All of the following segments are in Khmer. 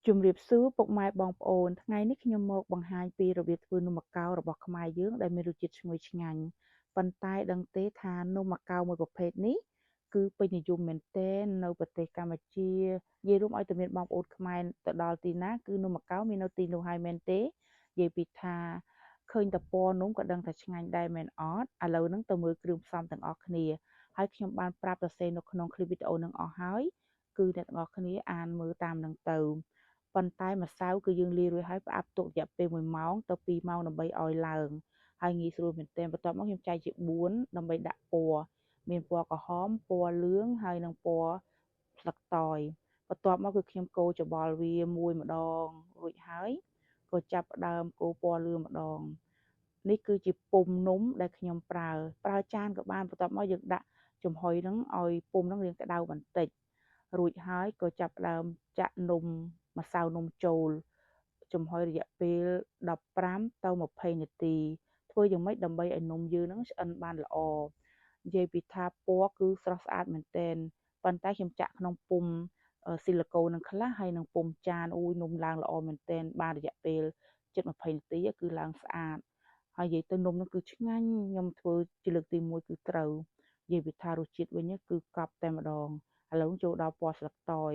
ជំរាបសួរពុកម៉ែបងប្អូនថ្ងៃនេះខ្ញុំមកបង្ហាញពីរបៀបធ្វើនំម្កៅរបស់ខ្មែរយើងដែលមានរសជាតិឈ្ងុយឆ្ងាញ់ប៉ុន្តែដឹងទេថានំម្កៅមួយប្រភេទនេះគឺពេញនិយមមែនទែននៅប្រទេសកម្ពុជានិយាយរួមឲ្យតែមានបងប្អូនខ្មែរទៅដល់ទីណាគឺនំម្កៅមាននៅទីនោះហើយមែនទេនិយាយពីថាឃើញតែពណ៌នំក៏ដឹងថាឆ្ងាញ់ដែរមែនអត់ឥឡូវហ្នឹងទៅមើលគ្រឿងផ្សំទាំងអស់គ្នាហើយខ្ញុំបានប្រាប់សរសេរនៅក្នុងคลิปវីដេអូនឹងអស់ហើយគឺអ្នកទាំងអស់គ្នាអានមើលតាមនឹងទៅប៉ុន្តែម្សៅគឺយើងលាយរួចហើយផ្អាប់ទុករយៈពេល1ម៉ោងទៅ2ម៉ោងដើម្បីឲ្យឡើងហើយងាយស្រួលមែនទែនបន្ទាប់មកខ្ញុំចែកជា4ដើម្បីដាក់ពណ៌មានពណ៌ក្រហមពណ៌លឿងហើយនិងពណ៌ស្លឹកតយបន្ទាប់មកគឺខ្ញុំកូរច្បល់វាមួយម្ដងរួចហើយក៏ចាប់ផ្ដើមកូរពណ៌លឿងម្ដងនេះគឺជាពុម្ពនំដែលខ្ញុំប្រើចានក៏បានបន្ទាប់មកយើងដាក់ចំហុយហ្នឹងឲ្យពុម្ពហ្នឹងរាងក្ដៅបន្តិចរួចហើយក៏ចាប់ផ្ដើមចាក់នំម្សៅនំចូលចំហុយរយៈពេល15ទៅ20នាទីធ្វើយ៉ាងម៉េចដើម្បីឲ្យនំយើងហ្នឹងឆ្អិនបានល្អនិយាយពីថាពណ៌គឺស្រស់ស្អាតមែនទែនប៉ុន្តែខ្ញុំចាក់ក្នុងពុម្ពស៊ីលីកូននឹងខ្លះហើយនឹងពុម្ពចានអូយនំឡើងល្អមែនទែនបានរយៈពេលជិត20នាទីគឺឡើងស្អាតហើយនិយាយទៅនំនោះគឺឆ្ងាញ់ខ្ញុំធ្វើជាលើកទី1គឺត្រូវនិយាយពីថារសជាតិវិញគឺកប់តែម្ដងឥឡូវចូលដល់ពណ៌ស្លឹកតយ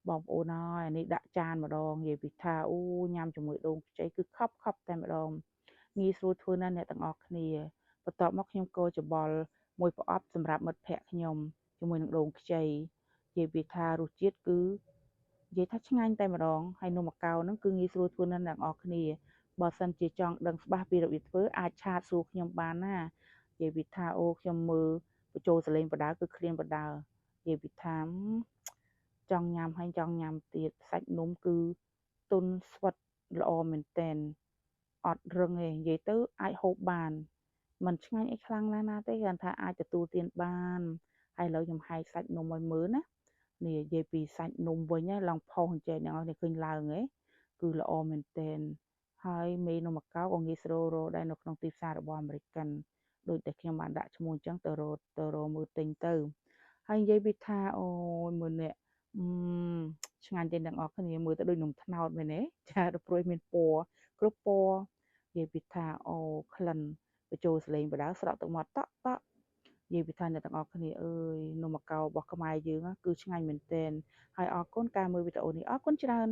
បងប្អូនអើយអានេះដាក់ចានម្ដងនិយាយពីថាអូញ៉ាំជាមួយដូងខ្ចីគឺខប់តែម្ដងងាយស្រួលធ្វើណាស់អ្នកទាំងអស់គ្នាបន្ទាប់មកខ្ញុំកូរច្បល់មួយប្រអប់សម្រាប់មិត្តភ័ក្តិខ្ញុំជាមួយនឹងដូងខ្ចីនិយាយពីថារសជាតិគឺនិយាយថាឆ្ងាញ់តែម្ដងហើយនំម្កៅហ្នឹងគឺងាយស្រួលធ្វើណាស់អ្នកទាំងអស់គ្នាបើសិនជាចង់ដឹងច្បាស់ពីរបៀបធ្វើអាចឆាតសួរខ្ញុំបានណានិយាយពីថាអូខ្ញុំមើលបញ្ចូលសលេងបដាគឺឃ្លានបដានិយាយពីថាចង់ញ៉ាំហើយចង់ញ៉ាំទៀតសាច់នំគឺទន់ស្វិតល្អមែនតែនអត់រឹងទេនិយាយទៅអាចហូបបានมันឆ្ងាញ់អីខ្លាំងណាស់ណាទេគ្រាន់ថាអាចទទួលទានបានហើយឥឡូវខ្ញុំហែកសាច់នំឲ្យមើលណានេះនិយាយពីសាច់នំវិញឡងផុសអញ្ចឹងអ្នកនរឃើញឡើងហ៎គឺល្អមែនតែនហើយមេនំម្កៅក៏ងាយស្រួលរកដែរនៅក្នុងទីផ្សាររបស់អាមេរិកិនដូចតែខ្ញុំបានដាក់ឈ្មោះអញ្ចឹងទៅរកមើលទិញទៅហើយនិយាយពីថាអូយមើលនេះឆ្ងាញ់ទេអ្នកនរគ្នាមើលទៅដូចនំត្នោតមែនទេចាដល់ព្រួយមានពណ៌គ្រប់ពណ៌និយាយពីថាអូក្លិនបញ្ចូលសលេងបដៅស្រក់ទឹកមាត់តក់តក់និយាយពីថាអ្នកទាំងអស់គ្នាអើយនំម្កៅរបស់ខ្មែរយើងគឺឆ្ងាញ់មែនទែនហើយអរគុណការមើលវីដេអូនេះអរគុណច្រើន